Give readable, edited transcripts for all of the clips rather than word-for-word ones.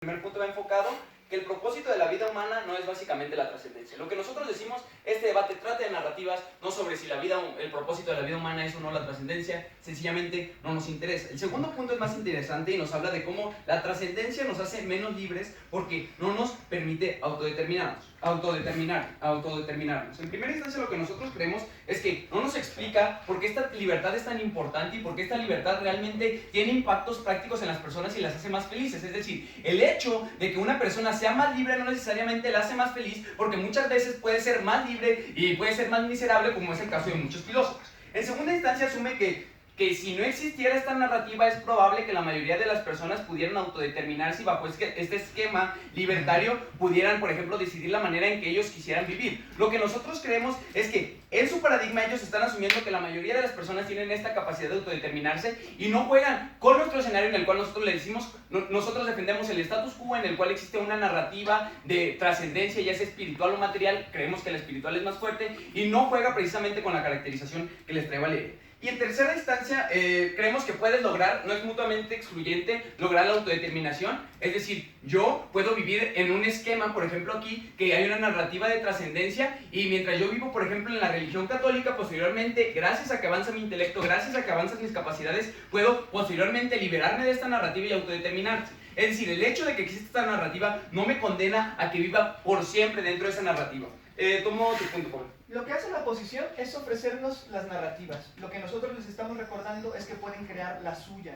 primer punto va enfocado que el propósito de la vida humana no es básicamente la trascendencia. Lo que nosotros decimos, este debate trata de narrativas, no sobre si el propósito de la vida humana es o no la trascendencia, sencillamente no nos interesa. El segundo punto es más interesante y nos habla de cómo la trascendencia nos hace menos libres porque no nos permite autodeterminarnos. En primera instancia, lo que nosotros creemos es que no nos explica por qué esta libertad es tan importante y por qué esta libertad realmente tiene impactos prácticos en las personas y las hace más felices. Es decir, el hecho de que una persona sea más libre no necesariamente la hace más feliz, porque muchas veces puede ser más libre y puede ser más miserable, como es el caso de muchos filósofos. En segunda instancia, asume que si no existiera esta narrativa es probable que la mayoría de las personas pudieran autodeterminarse y bajo este esquema libertario pudieran, por ejemplo, decidir la manera en que ellos quisieran vivir. Lo que nosotros creemos es que en su paradigma ellos están asumiendo que la mayoría de las personas tienen esta capacidad de autodeterminarse y no juegan con nuestro escenario en el cual nosotros le decimos, nosotros defendemos el status quo en el cual existe una narrativa de trascendencia, ya sea espiritual o material. Creemos que la espiritual es más fuerte y no juega precisamente con la caracterización que les trae Valeria. Y en tercera instancia, creemos que puedes lograr, no es mutuamente excluyente, lograr la autodeterminación. Es decir, yo puedo vivir en un esquema, por ejemplo aquí, que hay una narrativa de trascendencia, y mientras yo vivo, por ejemplo, en la religión católica, posteriormente, gracias a que avanza mi intelecto, gracias a que avanzan mis capacidades, puedo posteriormente liberarme de esta narrativa y autodeterminarse. Es decir, el hecho de que exista esta narrativa no me condena a que viva por siempre dentro de esa narrativa. Tomo tu punto, Pablo. Lo que hace la oposición es ofrecernos las narrativas. Lo que nosotros les estamos recordando es que pueden crear la suya.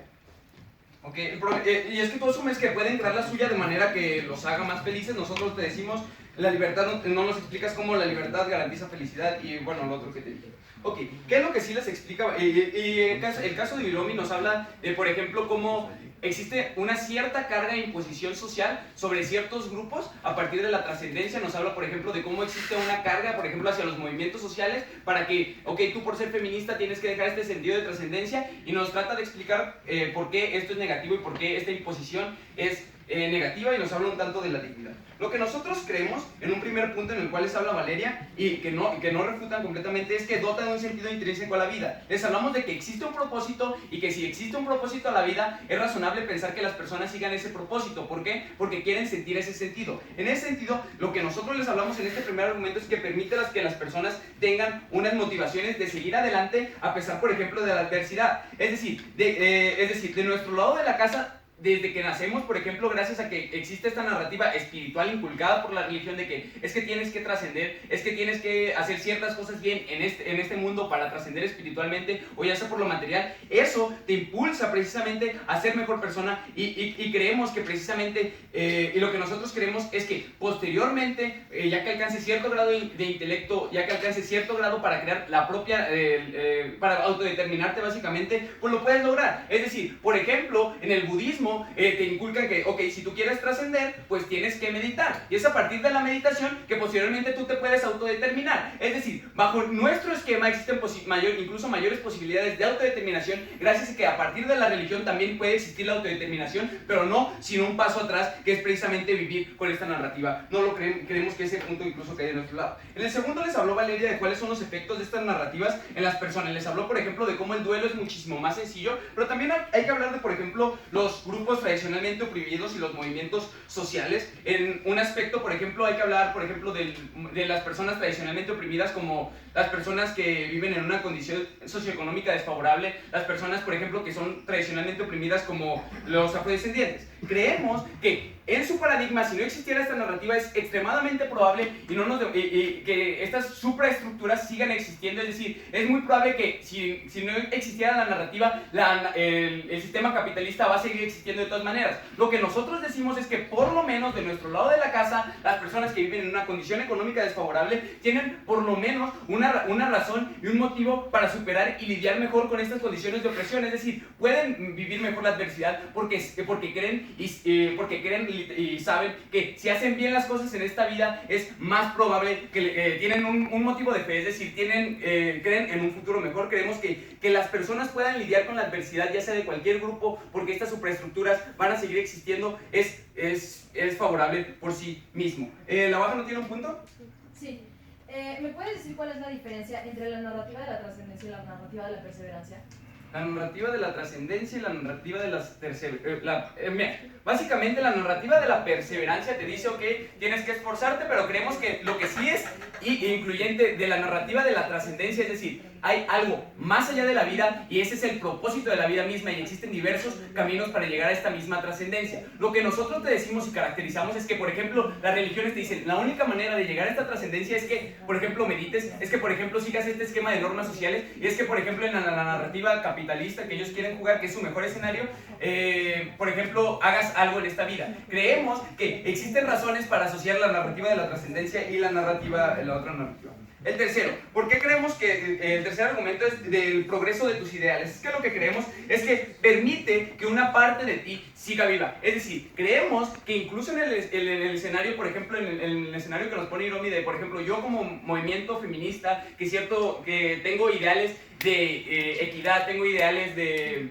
Ok, y es que tú asumes que pueden crear la suya de manera que los haga más felices. Nosotros te decimos, la libertad no nos explicas cómo la libertad garantiza felicidad y bueno, lo otro que te dije. Ok, ¿qué es lo que sí les explica? El caso de Iromi nos habla de, por ejemplo, cómo existe una cierta carga de imposición social sobre ciertos grupos a partir de la trascendencia. Nos habla, por ejemplo, de cómo existe una carga, por ejemplo, hacia los movimientos sociales para que, ok, tú por ser feminista tienes que dejar este sentido de trascendencia, y nos trata de explicar por qué esto es negativo y por qué esta imposición es negativa, y nos habla un tanto de la dignidad. Lo que nosotros creemos, en un primer punto en el cual les habla Valeria y que no refutan completamente, es que dota de un sentido intrínseco a la vida. Les hablamos de que existe un propósito y que si existe un propósito a la vida, es razonable pensar que las personas sigan ese propósito. ¿Por qué? Porque quieren sentir ese sentido. En ese sentido, lo que nosotros les hablamos en este primer argumento es que permite que las personas tengan unas motivaciones de seguir adelante a pesar, por ejemplo, de la adversidad. Es decir, de nuestro lado de la casa, desde que nacemos, por ejemplo, gracias a que existe esta narrativa espiritual inculcada por la religión de que es que tienes que trascender, es que tienes que hacer ciertas cosas bien en este mundo para trascender espiritualmente, o ya sea por lo material, eso te impulsa precisamente a ser mejor persona, y creemos que precisamente, y lo que nosotros creemos es que posteriormente, ya que alcance cierto grado de intelecto, ya que alcance cierto grado para crear la propia, para autodeterminarte básicamente, pues lo puedes lograr. Es decir, por ejemplo, en el budismo, te inculcan que, ok, si tú quieres trascender, pues tienes que meditar. Y es a partir de la meditación que posteriormente tú te puedes autodeterminar. Es decir, bajo nuestro esquema existen incluso mayores posibilidades de autodeterminación, gracias a que a partir de la religión también puede existir la autodeterminación, pero no sin un paso atrás, que es precisamente vivir con esta narrativa. No lo creemos que ese punto incluso quede de nuestro lado. En el segundo les habló Valeria de cuáles son los efectos de estas narrativas en las personas. Les habló, por ejemplo, de cómo el duelo es muchísimo más sencillo, pero también hay que hablar de, por ejemplo, los grupos tradicionalmente oprimidos y los movimientos sociales. En un aspecto, por ejemplo, hay que hablar, por ejemplo, de las personas tradicionalmente oprimidas, como las personas que viven en una condición socioeconómica desfavorable, las personas, por ejemplo, que son tradicionalmente oprimidas, como los afrodescendientes. Creemos que en su paradigma, si no existiera esta narrativa, es extremadamente probable que estas supraestructuras sigan existiendo. Es decir, es muy probable que si no existiera la narrativa, el sistema capitalista va a seguir existiendo de todas maneras. Lo que nosotros decimos es que por lo menos de nuestro lado de la casa, las personas que viven en una condición económica desfavorable tienen por lo menos una razón y un motivo para superar y lidiar mejor con estas condiciones de opresión. Es decir, pueden vivir mejor la adversidad porque creen y saben que si hacen bien las cosas en esta vida, es más probable que tienen un motivo de fe. Es decir, creen en un futuro mejor. Creemos que las personas puedan lidiar con la adversidad, ya sea de cualquier grupo, porque estas supraestructuras van a seguir existiendo, es favorable por sí mismo. ¿La baja no tiene un punto? Sí. ¿Me puedes decir cuál es la diferencia entre la narrativa de la trascendencia y la narrativa de la perseverancia? la narrativa de la trascendencia y la narrativa de las básicamente la narrativa de la perseverancia te dice, ok, tienes que esforzarte, pero creemos que lo que sí es incluyente de la narrativa de la trascendencia, es decir, hay algo más allá de la vida y ese es el propósito de la vida misma y existen diversos caminos para llegar a esta misma trascendencia. Lo que nosotros te decimos y caracterizamos es que, por ejemplo, las religiones te dicen, la única manera de llegar a esta trascendencia es que, por ejemplo, medites, es que, por ejemplo, sigas este esquema de normas sociales y es que, por ejemplo, en la narrativa capitalista que ellos quieren jugar, que es su mejor escenario, por ejemplo, hagas algo en esta vida. Creemos que existen razones para asociar la narrativa de la trascendencia y la otra narrativa. El tercero, ¿por qué creemos que el tercer argumento es del progreso de tus ideales? Es que lo que creemos es que permite que una parte de ti siga viva. Es decir, creemos que incluso en el escenario, por ejemplo, en el escenario que nos pone Hiromi de, por ejemplo, yo como movimiento feminista, que es cierto que tengo ideales de equidad, tengo ideales de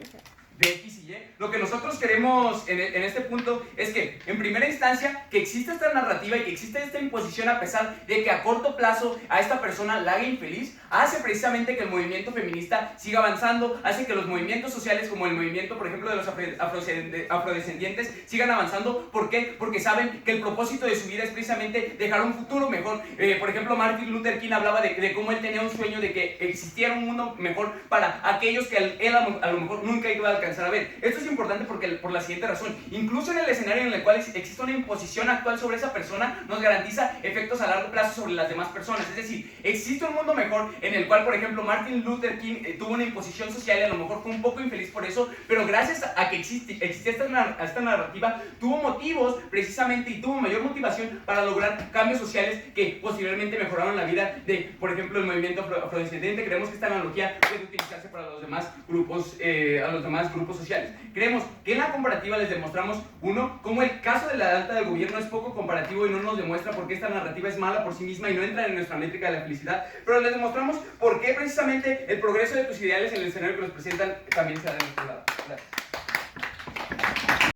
X y Y, lo que nosotros queremos en este punto es que, en primera instancia, que exista esta narrativa y que exista esta imposición a pesar de que a corto plazo a esta persona la haga infeliz, hace precisamente que el movimiento feminista siga avanzando, hace que los movimientos sociales como el movimiento, por ejemplo, de los afrodescendientes sigan avanzando. ¿Por qué? Porque saben que el propósito de su vida es precisamente dejar un futuro mejor. Por ejemplo, Martin Luther King hablaba de cómo él tenía un sueño de que existiera un mundo mejor para aquellos que él a lo mejor nunca iba a alcanzar a ver. Esto es importante por la siguiente razón. Incluso en el escenario en el cual existe una imposición actual sobre esa persona, nos garantiza efectos a largo plazo sobre las demás personas. Es decir, existe un mundo mejor en el cual, por ejemplo, Martin Luther King tuvo una imposición social y a lo mejor fue un poco infeliz por eso, pero gracias a que existe esta narrativa, tuvo motivos precisamente y tuvo mayor motivación para lograr cambios sociales que posteriormente mejoraron la vida de, por ejemplo, el movimiento afrodescendiente. Creemos que esta analogía puede utilizarse para los demás grupos, sociales. Creemos que en la comparativa les demostramos, uno, cómo el caso de la alta del gobierno es poco comparativo y no nos demuestra por qué esta narrativa es mala por sí misma y no entra en nuestra métrica de la felicidad, pero les demostramos por qué precisamente el progreso de tus ideales en el escenario que nos presentan también se da de nuestro lado. Gracias.